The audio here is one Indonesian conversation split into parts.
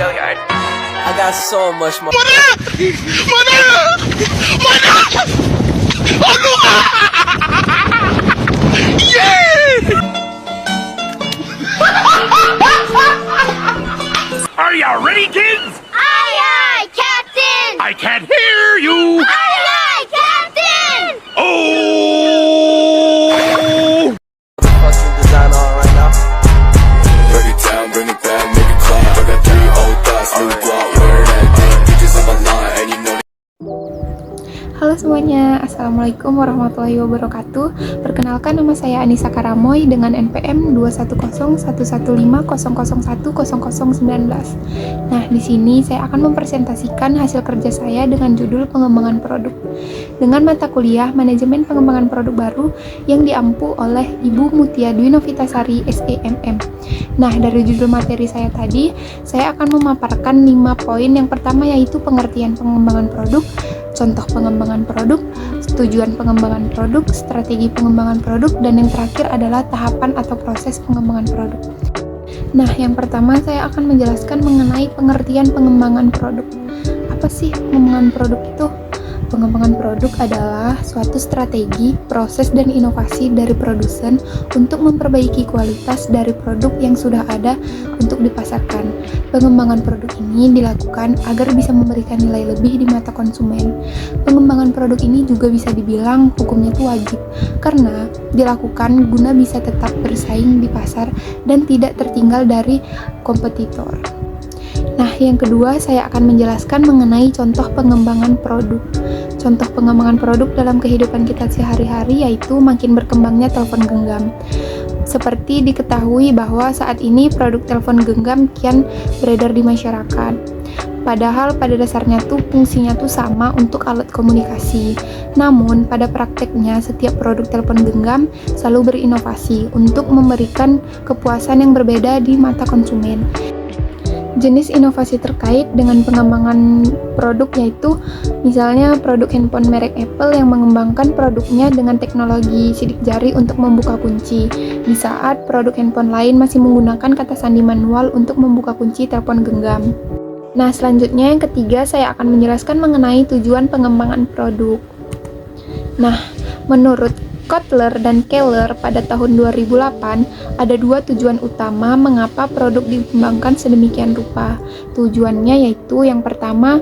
I got so much more. Are you ready, kids? Aye, aye, Captain! I can't hear you. Aye, aye, Captain! Oh! Fucking design on right now. Break it down, bring it back, make it clap. I got 3 old thoughts, new block, where that thing. Bitches on my line, and you know. Halo semuanya, Assalamualaikum warahmatullahi wabarakatuh. Perkenalkan, nama saya Anissa Karamoy dengan NPM 2101150010019. Nah, di sini saya akan mempresentasikan hasil kerja saya dengan judul pengembangan produk dengan mata kuliah Manajemen Pengembangan Produk Baru yang diampu oleh Ibu Mutia Dwi Novitasari SEMM. Nah, dari judul materi saya tadi, saya akan memaparkan 5 poin. Yang pertama yaitu pengertian pengembangan produk, contoh pengembangan produk, tujuan pengembangan produk, strategi pengembangan produk, dan yang terakhir adalah tahapan atau proses pengembangan produk. Nah, yang pertama saya akan menjelaskan mengenai pengertian pengembangan produk. Apa sih pengembangan produk itu? Pengembangan produk adalah suatu strategi, proses, dan inovasi dari produsen untuk memperbaiki kualitas dari produk yang sudah ada untuk dipasarkan. Pengembangan produk ini dilakukan agar bisa memberikan nilai lebih di mata konsumen. Pengembangan produk ini juga bisa dibilang hukumnya itu wajib, karena dilakukan guna bisa tetap bersaing di pasar dan tidak tertinggal dari kompetitor. Nah, yang kedua saya akan menjelaskan mengenai contoh pengembangan produk. Contoh pengembangan produk dalam kehidupan kita sehari-hari yaitu makin berkembangnya telepon genggam. Seperti diketahui bahwa saat ini produk telepon genggam kian beredar di masyarakat. Padahal pada dasarnya tuh fungsinya tuh sama untuk alat komunikasi. Namun pada prakteknya setiap produk telepon genggam selalu berinovasi untuk memberikan kepuasan yang berbeda di mata konsumen. Jenis inovasi terkait dengan pengembangan produk yaitu misalnya produk handphone merek Apple yang mengembangkan produknya dengan teknologi sidik jari untuk membuka kunci, di saat produk handphone lain masih menggunakan kata sandi manual untuk membuka kunci telepon genggam. Nah, selanjutnya yang ketiga saya akan menjelaskan mengenai tujuan pengembangan produk. Nah, menurut Kotler dan Keller pada tahun 2008, ada 2 tujuan utama mengapa produk dikembangkan sedemikian rupa. Tujuannya yaitu yang pertama,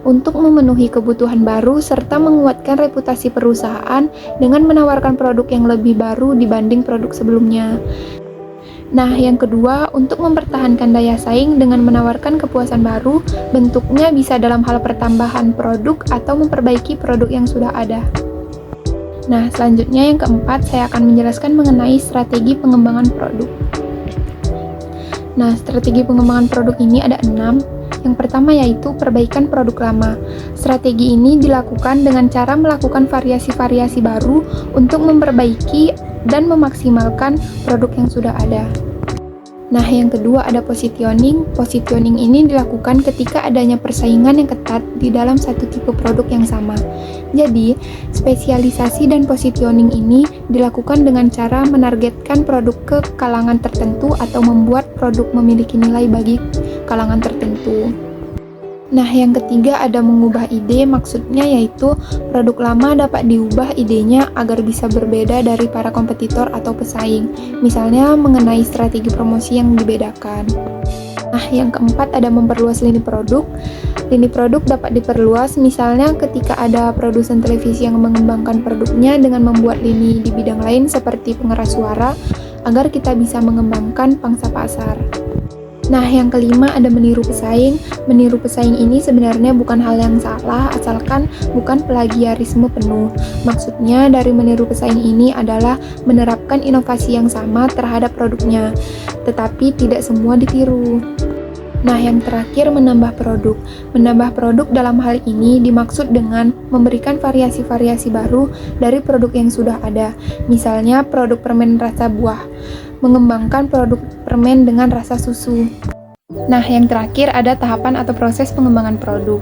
untuk memenuhi kebutuhan baru serta menguatkan reputasi perusahaan dengan menawarkan produk yang lebih baru dibanding produk sebelumnya. Nah, yang kedua, untuk mempertahankan daya saing dengan menawarkan kepuasan baru, bentuknya bisa dalam hal pertambahan produk atau memperbaiki produk yang sudah ada. Nah, selanjutnya yang keempat, saya akan menjelaskan mengenai strategi pengembangan produk. Nah, strategi pengembangan produk ini ada 6. Yang pertama yaitu perbaikan produk lama. Strategi ini dilakukan dengan cara melakukan variasi-variasi baru untuk memperbaiki dan memaksimalkan produk yang sudah ada. Nah, yang kedua ada positioning. Positioning ini dilakukan ketika adanya persaingan yang ketat di dalam satu tipe produk yang sama. Jadi, spesialisasi dan positioning ini dilakukan dengan cara menargetkan produk ke kalangan tertentu atau membuat produk memiliki nilai bagi kalangan tertentu. Nah, yang ketiga ada mengubah ide, maksudnya yaitu produk lama dapat diubah idenya agar bisa berbeda dari para kompetitor atau pesaing, misalnya mengenai strategi promosi yang dibedakan. Nah, yang keempat ada memperluas lini produk. Lini produk dapat diperluas, misalnya ketika ada produsen televisi yang mengembangkan produknya dengan membuat lini di bidang lain seperti pengeras suara, agar kita bisa mengembangkan pangsa pasar. Nah, yang kelima ada meniru pesaing. Meniru pesaing ini sebenarnya bukan hal yang salah, asalkan bukan plagiarisme penuh. Maksudnya dari meniru pesaing ini adalah menerapkan inovasi yang sama terhadap produknya, tetapi tidak semua ditiru. Nah, yang terakhir menambah produk. Menambah produk dalam hal ini dimaksud dengan memberikan variasi-variasi baru dari produk yang sudah ada. Misalnya produk permen rasa buah, mengembangkan produk permen dengan rasa susu. Nah, yang terakhir ada tahapan atau proses pengembangan produk.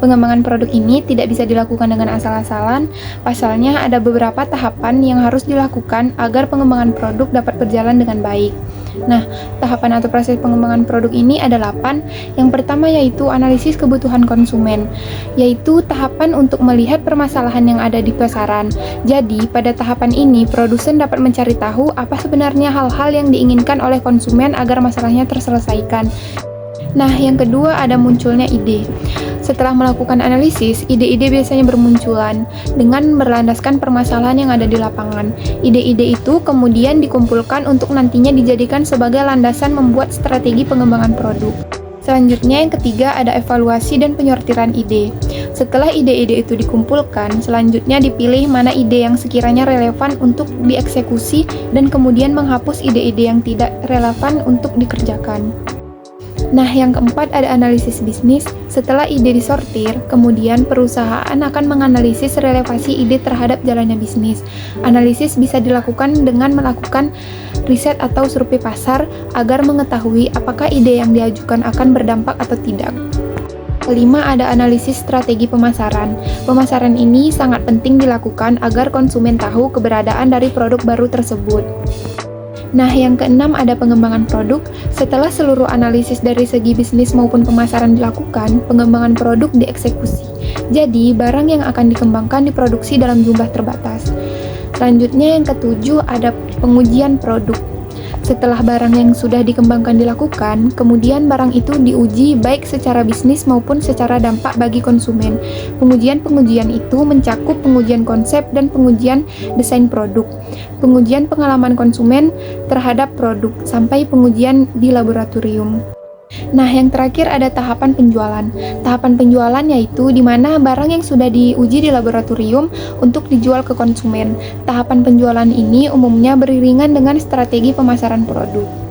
Pengembangan produk ini tidak bisa dilakukan dengan asal-asalan. Pasalnya ada beberapa tahapan yang harus dilakukan agar pengembangan produk dapat berjalan dengan baik. Nah, tahapan atau proses pengembangan produk ini ada 8. Yang pertama yaitu analisis kebutuhan konsumen, yaitu tahapan untuk melihat permasalahan yang ada di pasaran. Jadi, pada tahapan ini, produsen dapat mencari tahu apa sebenarnya hal-hal yang diinginkan oleh konsumen agar masalahnya terselesaikan. Nah, yang kedua ada munculnya ide. Setelah melakukan analisis, ide-ide biasanya bermunculan dengan berlandaskan permasalahan yang ada di lapangan. Ide-ide itu kemudian dikumpulkan untuk nantinya dijadikan sebagai landasan membuat strategi pengembangan produk. Selanjutnya yang ketiga ada evaluasi dan penyortiran ide. Setelah ide-ide itu dikumpulkan, selanjutnya dipilih mana ide yang sekiranya relevan untuk dieksekusi dan kemudian menghapus ide-ide yang tidak relevan untuk dikerjakan. Nah, yang keempat ada analisis bisnis. Setelah ide disortir, kemudian perusahaan akan menganalisis relevasi ide terhadap jalannya bisnis. Analisis bisa dilakukan dengan melakukan riset atau survei pasar agar mengetahui apakah ide yang diajukan akan berdampak atau tidak. Kelima ada analisis strategi pemasaran. Pemasaran ini sangat penting dilakukan agar konsumen tahu keberadaan dari produk baru tersebut. Nah, yang keenam ada pengembangan produk. Setelah seluruh analisis dari segi bisnis maupun pemasaran dilakukan, pengembangan produk dieksekusi. Jadi, barang yang akan dikembangkan diproduksi dalam jumlah terbatas. Selanjutnya yang ketujuh ada pengujian produk. Setelah barang yang sudah dikembangkan dilakukan, kemudian barang itu diuji baik secara bisnis maupun secara dampak bagi konsumen. Pengujian-pengujian itu mencakup pengujian konsep dan pengujian desain produk, pengujian pengalaman konsumen terhadap produk, sampai pengujian di laboratorium. Nah, yang terakhir ada tahapan penjualan. Tahapan penjualan yaitu di mana barang yang sudah diuji di laboratorium untuk dijual ke konsumen. Tahapan penjualan ini umumnya beriringan dengan strategi pemasaran produk.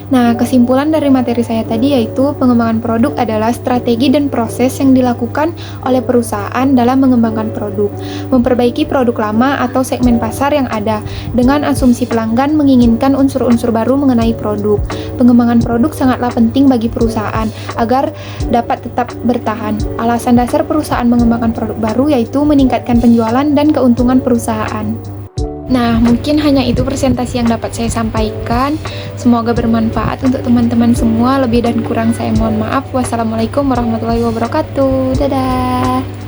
Nah, kesimpulan dari materi saya tadi yaitu pengembangan produk adalah strategi dan proses yang dilakukan oleh perusahaan dalam mengembangkan produk, memperbaiki produk lama atau segmen pasar yang ada, dengan asumsi pelanggan menginginkan unsur-unsur baru mengenai produk. Pengembangan produk sangatlah penting bagi perusahaan agar dapat tetap bertahan. Alasan dasar perusahaan mengembangkan produk baru yaitu meningkatkan penjualan dan keuntungan perusahaan. Nah, mungkin hanya itu presentasi yang dapat saya sampaikan. Semoga bermanfaat untuk teman-teman semua. Lebih dan kurang saya mohon maaf. Wassalamualaikum warahmatullahi wabarakatuh. Dadah.